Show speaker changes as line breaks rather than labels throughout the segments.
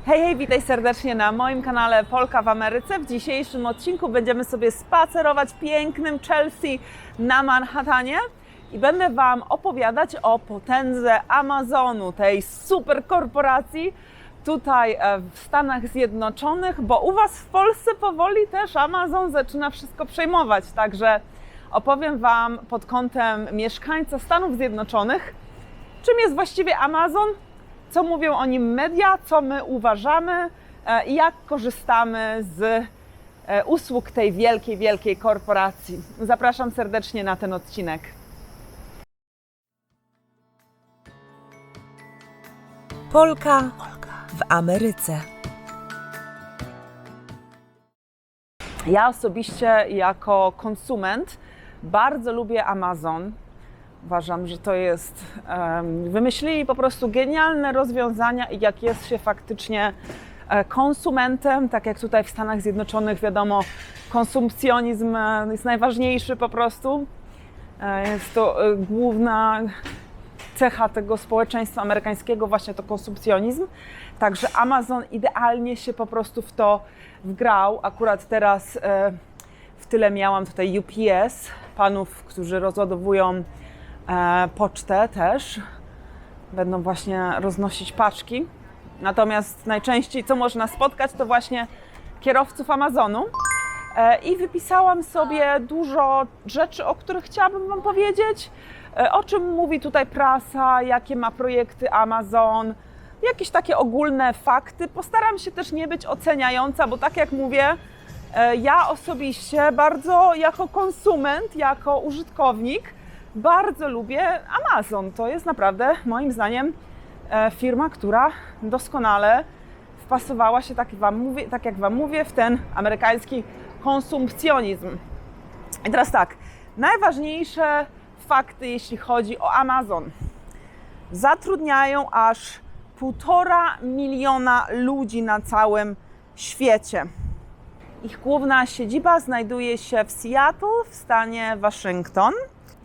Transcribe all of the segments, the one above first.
Hej, hej, witaj serdecznie na moim kanale Polka w Ameryce. W dzisiejszym odcinku będziemy sobie spacerować pięknym Chelsea na Manhattanie i będę Wam opowiadać o potędze Amazonu, tej super korporacji tutaj w Stanach Zjednoczonych, bo u Was w Polsce powoli też Amazon zaczyna wszystko przejmować, także opowiem Wam pod kątem mieszkańca Stanów Zjednoczonych, czym jest właściwie Amazon, co mówią o nim media, co my uważamy i jak korzystamy z usług tej wielkiej korporacji. Zapraszam serdecznie na ten odcinek.
Polka w Ameryce.
Ja osobiście jako konsument bardzo lubię Amazon. Uważam, że to jest, wymyślili po prostu genialne rozwiązania i jak jest się faktycznie konsumentem, tak jak tutaj w Stanach Zjednoczonych wiadomo, konsumpcjonizm jest najważniejszy po prostu. Jest to główna cecha tego społeczeństwa amerykańskiego, właśnie to konsumpcjonizm. Także Amazon idealnie się po prostu w to wgrał. Akurat teraz w tyle miałam tutaj UPS, panów, którzy rozładowują pocztę też. Będą właśnie roznosić paczki. Natomiast najczęściej, co można spotkać, to właśnie kierowców Amazonu. I wypisałam sobie dużo rzeczy, o których chciałabym Wam powiedzieć. O czym mówi tutaj prasa, jakie ma projekty Amazon, jakieś takie ogólne fakty. Postaram się też nie być oceniająca, bo tak jak mówię, ja osobiście bardzo jako konsument, jako użytkownik bardzo lubię Amazon. To jest naprawdę moim zdaniem firma, która doskonale wpasowała się, tak jak Wam mówię, w ten amerykański konsumpcjonizm. I teraz tak, najważniejsze fakty, jeśli chodzi o Amazon. Zatrudniają aż 1,5 miliona ludzi na całym świecie. Ich główna siedziba znajduje się w Seattle w stanie Waszyngton.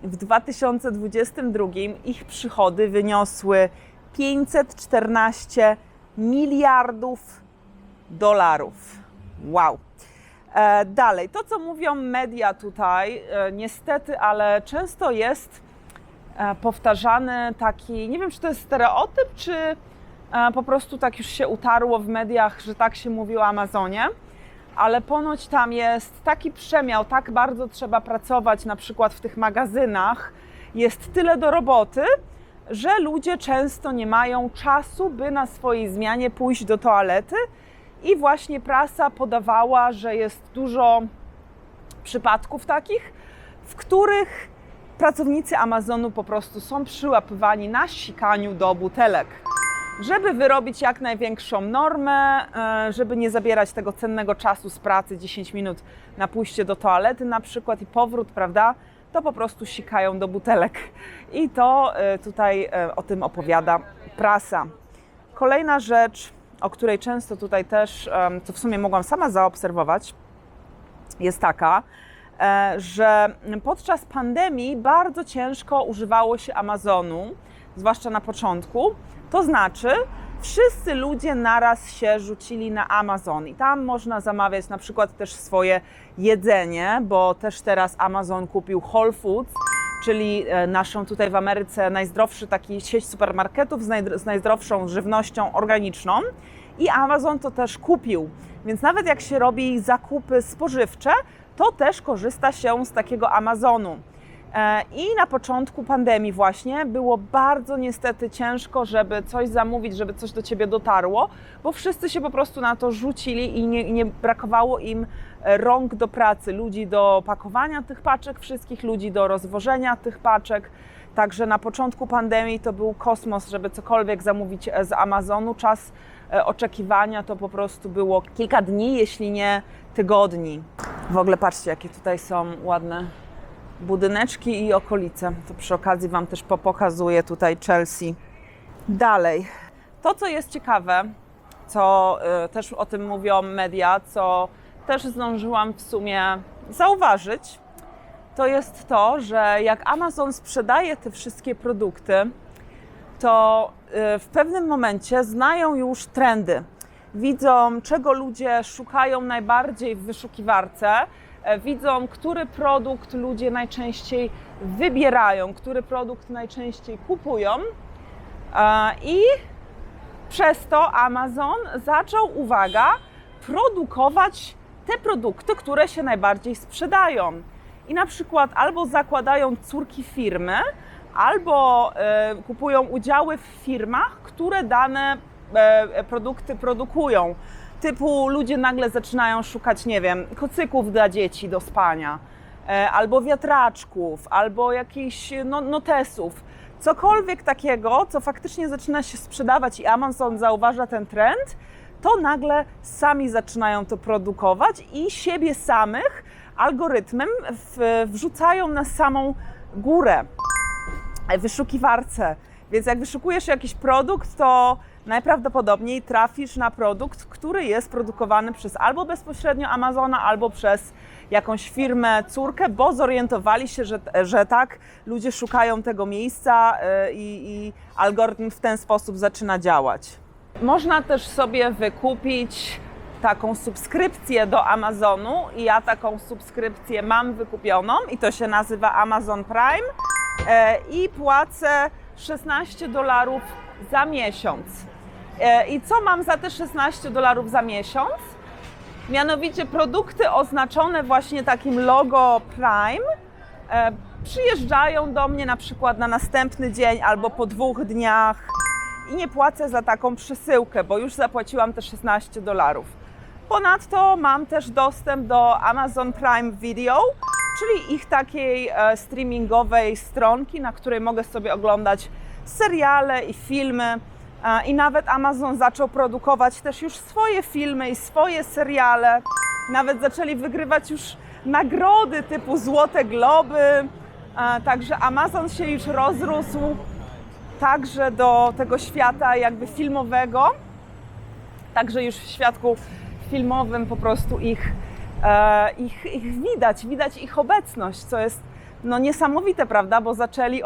W 2022 ich przychody wyniosły 514 miliardów dolarów. Wow! Dalej, to co mówią media tutaj, niestety, ale często jest powtarzany taki, nie wiem czy to jest stereotyp, czy po prostu tak już się utarło w mediach, że tak się mówi o Amazonie, ale ponoć tam jest taki przemiał, tak bardzo trzeba pracować na przykład w tych magazynach, jest tyle do roboty, że ludzie często nie mają czasu, by na swojej zmianie pójść do toalety. I właśnie prasa podawała, że jest dużo przypadków takich, w których pracownicy Amazonu po prostu są przyłapywani na sikaniu do butelek. Żeby wyrobić jak największą normę, żeby nie zabierać tego cennego czasu z pracy, 10 minut na pójście do toalety na przykład i powrót, prawda, to po prostu sikają do butelek. I to tutaj o tym opowiada prasa. Kolejna rzecz, o której często tutaj też, co w sumie mogłam sama zaobserwować, jest taka, że podczas pandemii bardzo ciężko używało się Amazonu, zwłaszcza na początku. To znaczy, wszyscy ludzie naraz się rzucili na Amazon i tam można zamawiać na przykład też swoje jedzenie, bo też teraz Amazon kupił Whole Foods, czyli naszą tutaj w Ameryce najzdrowszy taki sieć supermarketów z najzdrowszą żywnością organiczną i Amazon to też kupił, więc nawet jak się robi zakupy spożywcze, to też korzysta się z takiego Amazonu. I na początku pandemii właśnie było bardzo niestety ciężko, żeby coś zamówić, żeby coś do Ciebie dotarło, bo wszyscy się po prostu na to rzucili i nie brakowało im rąk do pracy, ludzi do pakowania tych paczek, wszystkich ludzi do rozwożenia tych paczek. Także na początku pandemii to był kosmos, żeby cokolwiek zamówić z Amazonu. Czas oczekiwania to po prostu było kilka dni, jeśli nie tygodni. W ogóle patrzcie, jakie tutaj są ładne budyneczki i okolice. To przy okazji Wam też pokazuję tutaj Chelsea. Dalej, to co jest ciekawe, co też o tym mówią media, co też zdążyłam w sumie zauważyć, to jest to, że jak Amazon sprzedaje te wszystkie produkty, to w pewnym momencie znają już trendy. widzą, czego ludzie szukają najbardziej w wyszukiwarce, widzą, który produkt ludzie najczęściej wybierają, który produkt najczęściej kupują i przez to Amazon zaczął, uwaga, produkować te produkty, które się najbardziej sprzedają. I na przykład albo zakładają córki firmy, albo kupują udziały w firmach, które dane produkty produkują. Typu ludzie nagle zaczynają szukać, nie wiem, kocyków dla dzieci do spania, albo wiatraczków, albo jakichś notesów. Cokolwiek takiego, co faktycznie zaczyna się sprzedawać i Amazon zauważa ten trend, to nagle sami zaczynają to produkować i siebie samych algorytmem wrzucają na samą górę w wyszukiwarce. Więc jak wyszukujesz jakiś produkt, to najprawdopodobniej trafisz na produkt, który jest produkowany przez albo bezpośrednio Amazona, albo przez jakąś firmę córkę, bo zorientowali się, że tak, ludzie szukają tego miejsca i algorytm w ten sposób zaczyna działać. Można też sobie wykupić taką subskrypcję do Amazonu i ja taką subskrypcję mam wykupioną i to się nazywa Amazon Prime i płacę $16 za miesiąc. I co mam za te $16 za miesiąc? Mianowicie produkty oznaczone właśnie takim logo Prime przyjeżdżają do mnie na przykład na następny dzień albo po 2 dniach i nie płacę za taką przesyłkę, bo już zapłaciłam te $16. Ponadto mam też dostęp do Amazon Prime Video, czyli ich takiej streamingowej stronki, na której mogę sobie oglądać seriale i filmy. I nawet Amazon zaczął produkować też już swoje filmy i swoje seriale. Nawet zaczęli wygrywać już nagrody typu Złote Globy. Także Amazon się już rozrósł także do tego świata jakby filmowego. Także już w świadku filmowym po prostu ich widać ich obecność, co jest no niesamowite, prawda, bo zaczęli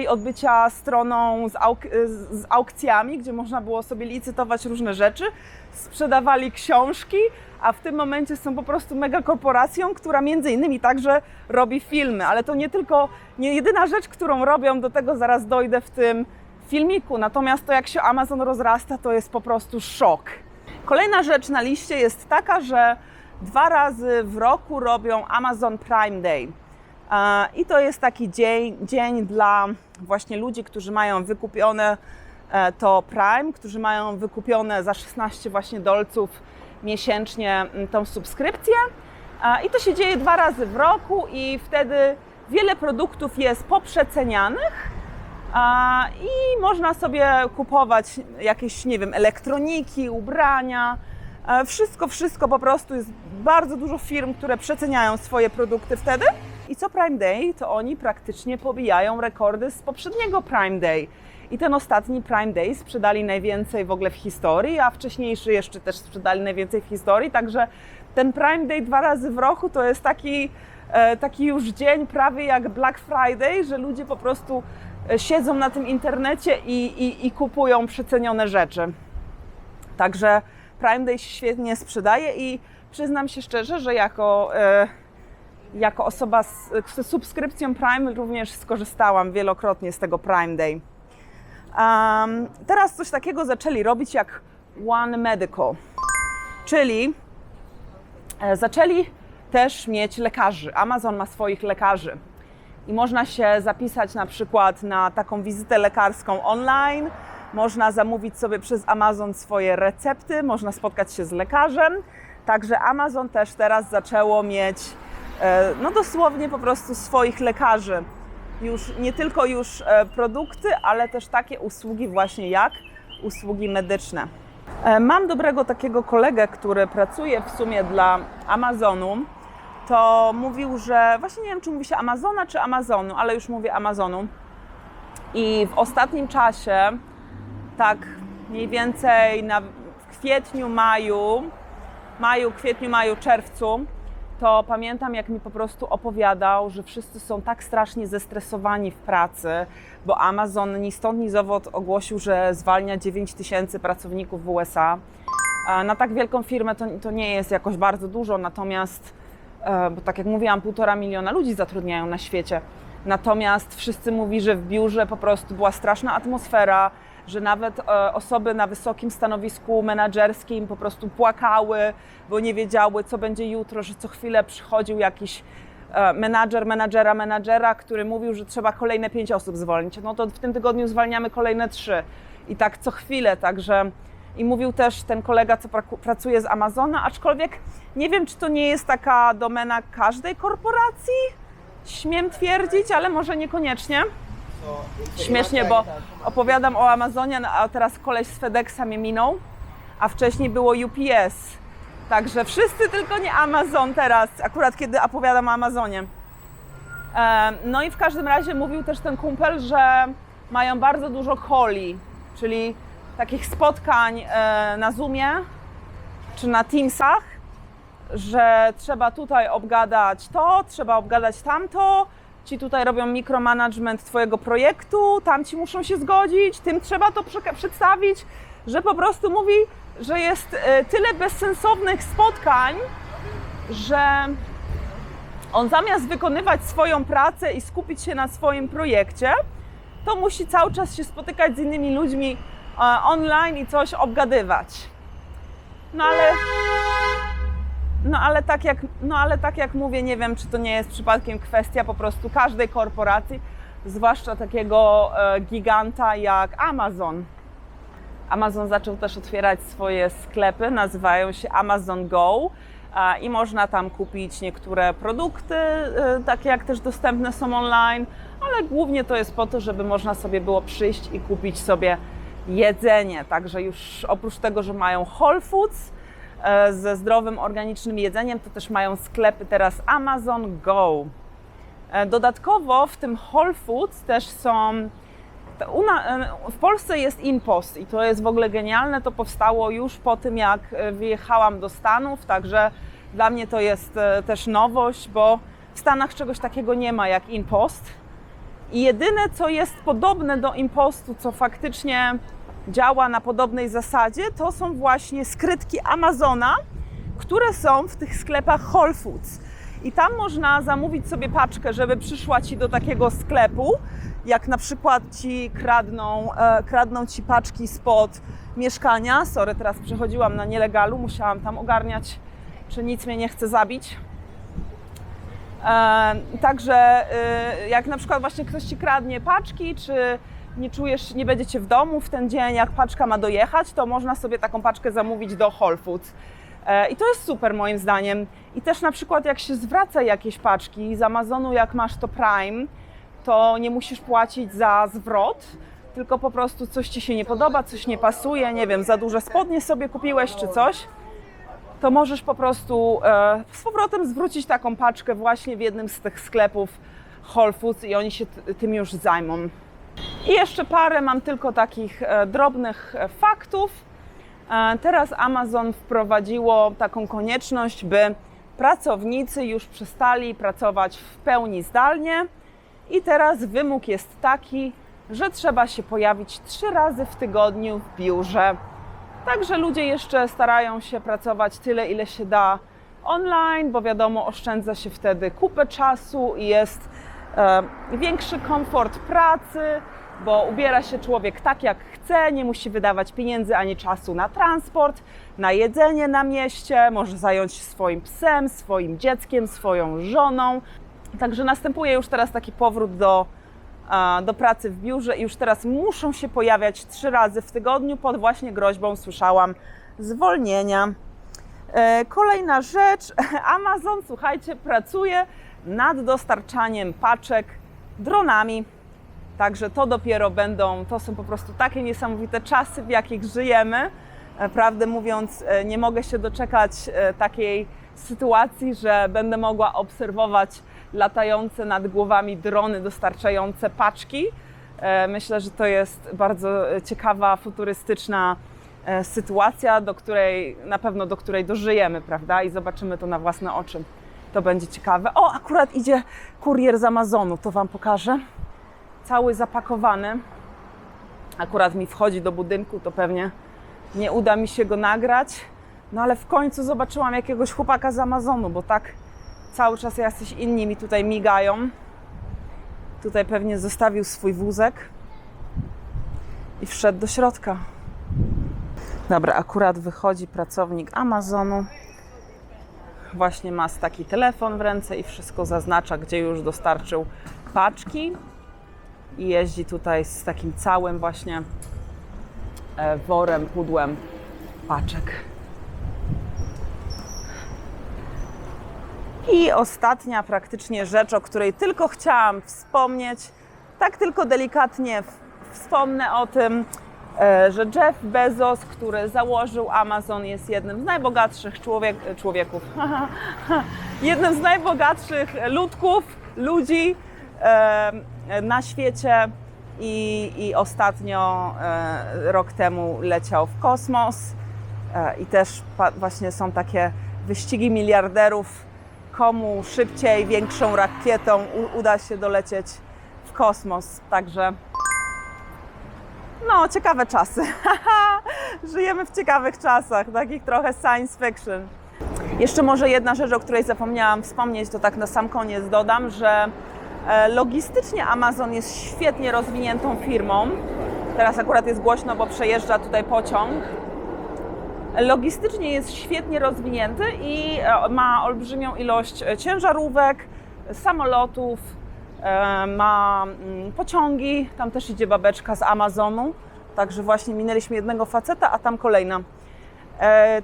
od bycia stroną z aukcjami, gdzie można było sobie licytować różne rzeczy, sprzedawali książki, a w tym momencie są po prostu megakorporacją, która między innymi także robi filmy, ale to nie jedyna rzecz, którą robią, do tego zaraz dojdę w tym filmiku, natomiast to jak się Amazon rozrasta, to jest po prostu szok. Kolejna rzecz na liście jest taka, że 2 razy w roku robią Amazon Prime Day. I to jest taki dzień dla właśnie ludzi, którzy mają wykupione to Prime, którzy mają wykupione za 16 właśnie dolców miesięcznie tą subskrypcję. I to się dzieje 2 razy w roku i wtedy wiele produktów jest poprzecenianych i można sobie kupować jakieś, nie wiem, elektroniki, ubrania, wszystko po prostu. Jest bardzo dużo firm, które przeceniają swoje produkty wtedy. I co Prime Day, to oni praktycznie pobijają rekordy z poprzedniego Prime Day. I ten ostatni Prime Day sprzedali najwięcej w ogóle w historii, a wcześniejszy jeszcze też sprzedali najwięcej w historii. Także ten Prime Day 2 razy w roku to jest taki już dzień prawie jak Black Friday, że ludzie po prostu siedzą na tym internecie i kupują przecenione rzeczy. Także Prime Day się świetnie sprzedaje i przyznam się szczerze, że jako osoba z subskrypcją Prime również skorzystałam wielokrotnie z tego Prime Day. Teraz coś takiego zaczęli robić jak One Medical, czyli zaczęli też mieć lekarzy. Amazon ma swoich lekarzy i można się zapisać na przykład na taką wizytę lekarską online, można zamówić sobie przez Amazon swoje recepty, można spotkać się z lekarzem. Także Amazon też teraz zaczęło mieć no dosłownie po prostu swoich lekarzy. Już nie tylko już produkty, ale też takie usługi właśnie jak usługi medyczne. Mam dobrego takiego kolegę, który pracuje w sumie dla Amazonu. To mówił, że właśnie nie wiem, czy mówi się Amazona, czy Amazonu, ale już mówię Amazonu. I w ostatnim czasie, tak mniej więcej w kwietniu, maju, czerwcu, to pamiętam, jak mi po prostu opowiadał, że wszyscy są tak strasznie zestresowani w pracy, bo Amazon ni stąd ni zowąd ogłosił, że zwalnia 9 000 pracowników w USA. Na tak wielką firmę to nie jest jakoś bardzo dużo, natomiast, bo tak jak mówiłam, 1,5 miliona ludzi zatrudniają na świecie. Natomiast wszyscy mówi, że w biurze po prostu była straszna atmosfera, że nawet osoby na wysokim stanowisku menadżerskim po prostu płakały, bo nie wiedziały, co będzie jutro, że co chwilę przychodził jakiś menadżera, który mówił, że trzeba kolejne 5 osób zwolnić. No to w tym tygodniu zwalniamy kolejne 3 i tak co chwilę, także i mówił też ten kolega, co pracuje z Amazona, aczkolwiek nie wiem, czy to nie jest taka domena każdej korporacji, śmiem twierdzić, ale może niekoniecznie. Śmiesznie, bo opowiadam o Amazonie, a teraz koleś z FedExa mnie minął, a wcześniej było UPS. Także wszyscy, tylko nie Amazon teraz, akurat kiedy opowiadam o Amazonie. No i w każdym razie mówił też ten kumpel, że mają bardzo dużo calli, czyli takich spotkań na Zoomie czy na Teamsach, że trzeba tutaj obgadać to, trzeba obgadać tamto, ci tutaj robią mikromanagement twojego projektu, tamci muszą się zgodzić, tym trzeba to przedstawić, że po prostu mówi, że jest tyle bezsensownych spotkań, że on zamiast wykonywać swoją pracę i skupić się na swoim projekcie, to musi cały czas się spotykać z innymi ludźmi online i coś obgadywać. No ale tak jak mówię, nie wiem, czy to nie jest przypadkiem kwestia po prostu każdej korporacji, zwłaszcza takiego giganta jak Amazon. Amazon zaczął też otwierać swoje sklepy, nazywają się Amazon Go i można tam kupić niektóre produkty, takie jak też dostępne są online, ale głównie to jest po to, żeby można sobie było przyjść i kupić sobie jedzenie. Także już oprócz tego, że mają Whole Foods ze zdrowym, organicznym jedzeniem, to też mają sklepy teraz Amazon Go. Dodatkowo w tym Whole Foods też są, w Polsce jest InPost i to jest w ogóle genialne, to powstało już po tym, jak wyjechałam do Stanów, także dla mnie to jest też nowość, bo w Stanach czegoś takiego nie ma jak InPost. I jedyne, co jest podobne do InPostu, co faktycznie działa na podobnej zasadzie, to są właśnie skrytki Amazona, które są w tych sklepach Whole Foods. I tam można zamówić sobie paczkę, żeby przyszła Ci do takiego sklepu, jak na przykład Ci kradną Ci paczki spod mieszkania. Sorry, teraz przechodziłam na nielegalu, musiałam tam ogarniać, czy nic mnie nie chce zabić. Także jak na przykład właśnie ktoś Ci kradnie paczki, czy nie będziecie w domu w ten dzień, jak paczka ma dojechać, to można sobie taką paczkę zamówić do Whole Foods. I to jest super moim zdaniem. I też na przykład jak się zwraca jakieś paczki z Amazonu, jak masz to Prime, to nie musisz płacić za zwrot, tylko po prostu coś Ci się nie podoba, coś nie pasuje, nie wiem, za duże spodnie sobie kupiłeś czy coś, to możesz po prostu z powrotem zwrócić taką paczkę właśnie w jednym z tych sklepów Whole Foods i oni się tym już zajmą. I jeszcze parę mam tylko takich drobnych faktów. Teraz Amazon wprowadziło taką konieczność, by pracownicy już przestali pracować w pełni zdalnie i teraz wymóg jest taki, że trzeba się pojawić 3 razy w tygodniu w biurze. Także ludzie jeszcze starają się pracować tyle, ile się da online, bo wiadomo, oszczędza się wtedy kupę czasu i jest większy komfort pracy, bo ubiera się człowiek tak, jak chce, nie musi wydawać pieniędzy ani czasu na transport, na jedzenie na mieście, może zająć się swoim psem, swoim dzieckiem, swoją żoną. Także następuje już teraz taki powrót do pracy w biurze i już teraz muszą się pojawiać 3 razy w tygodniu pod właśnie groźbą, słyszałam, zwolnienia. Kolejna rzecz, Amazon, słuchajcie, pracuje nad dostarczaniem paczek dronami. Także to dopiero to są po prostu takie niesamowite czasy, w jakich żyjemy. Prawdę mówiąc, nie mogę się doczekać takiej sytuacji, że będę mogła obserwować latające nad głowami drony dostarczające paczki. Myślę, że to jest bardzo ciekawa, futurystyczna sytuacja, do której dożyjemy, prawda? I zobaczymy to na własne oczy. To będzie ciekawe. O, akurat idzie kurier z Amazonu, to Wam pokażę. Cały zapakowany. Akurat mi wchodzi do budynku, to pewnie nie uda mi się go nagrać. No ale w końcu zobaczyłam jakiegoś chłopaka z Amazonu, bo tak cały czas jacyś inni mi tutaj migają. Tutaj pewnie zostawił swój wózek i wszedł do środka. Dobra, akurat wychodzi pracownik Amazonu. Właśnie ma taki telefon w ręce i wszystko zaznacza, gdzie już dostarczył paczki. I jeździ tutaj z takim całym właśnie worem, pudłem paczek. I ostatnia praktycznie rzecz, o której tylko chciałam wspomnieć, tak tylko delikatnie wspomnę o tym, że Jeff Bezos, który założył Amazon, jest jednym z najbogatszych człowieków, jednym z najbogatszych ludzi na świecie i ostatnio rok temu leciał w kosmos i też właśnie są takie wyścigi miliarderów, komu szybciej, większą rakietą uda się dolecieć w kosmos. Także no, ciekawe czasy. Żyjemy w ciekawych czasach, takich trochę science fiction. Jeszcze może jedna rzecz, o której zapomniałam wspomnieć, to tak na sam koniec dodam, że logistycznie Amazon jest świetnie rozwiniętą firmą. Teraz akurat jest głośno, bo przejeżdża tutaj pociąg. Logistycznie jest świetnie rozwinięty i ma olbrzymią ilość ciężarówek, samolotów, ma pociągi. Tam też idzie babeczka z Amazonu. Także właśnie minęliśmy jednego faceta, a tam kolejna.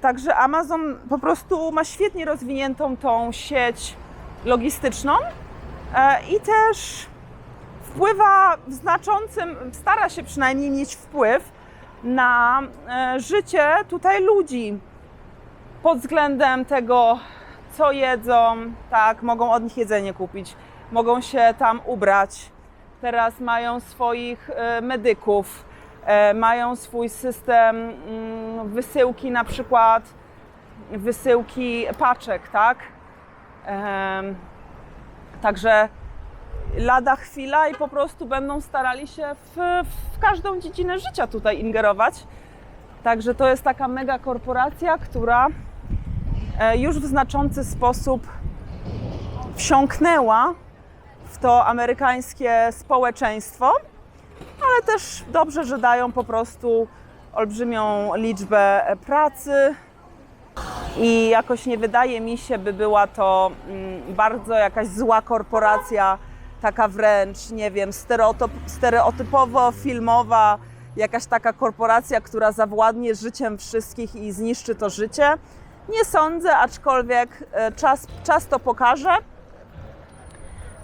Także Amazon po prostu ma świetnie rozwiniętą tą sieć logistyczną i też wpływa w znaczącym, stara się przynajmniej mieć wpływ na życie tutaj ludzi pod względem tego, co jedzą, tak, mogą od nich jedzenie kupić, mogą się tam ubrać. Teraz mają swoich medyków, mają swój system wysyłki, na przykład wysyłki paczek, tak? Także lada chwila i po prostu będą starali się w każdą dziedzinę życia tutaj ingerować. Także to jest taka mega korporacja, która już w znaczący sposób wsiąknęła w to amerykańskie społeczeństwo, ale też dobrze, że dają po prostu olbrzymią liczbę pracy i jakoś nie wydaje mi się, by była to bardzo jakaś zła korporacja, taka wręcz, nie wiem, stereotypowo filmowa, jakaś taka korporacja, która zawładnie życiem wszystkich i zniszczy to życie. Nie sądzę, aczkolwiek czas to pokaże.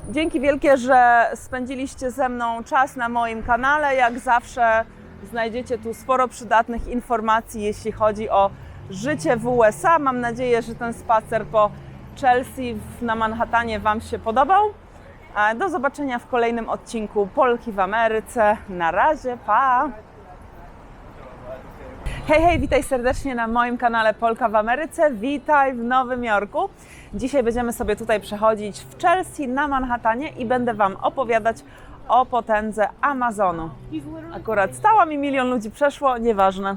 Dzięki wielkie, że spędziliście ze mną czas na moim kanale. Jak zawsze znajdziecie tu sporo przydatnych informacji, jeśli chodzi o życie w USA. Mam nadzieję, że ten spacer po Chelsea na Manhattanie Wam się podobał. Do zobaczenia w kolejnym odcinku Polki w Ameryce. Na razie, pa! Hej, hej, witaj serdecznie na moim kanale Polka w Ameryce. Witaj w Nowym Jorku. Dzisiaj będziemy sobie tutaj przechodzić w Chelsea na Manhattanie i będę Wam opowiadać o potędze Amazonu. Akurat stała mi, 1 000 000 ludzi przeszło, nieważne.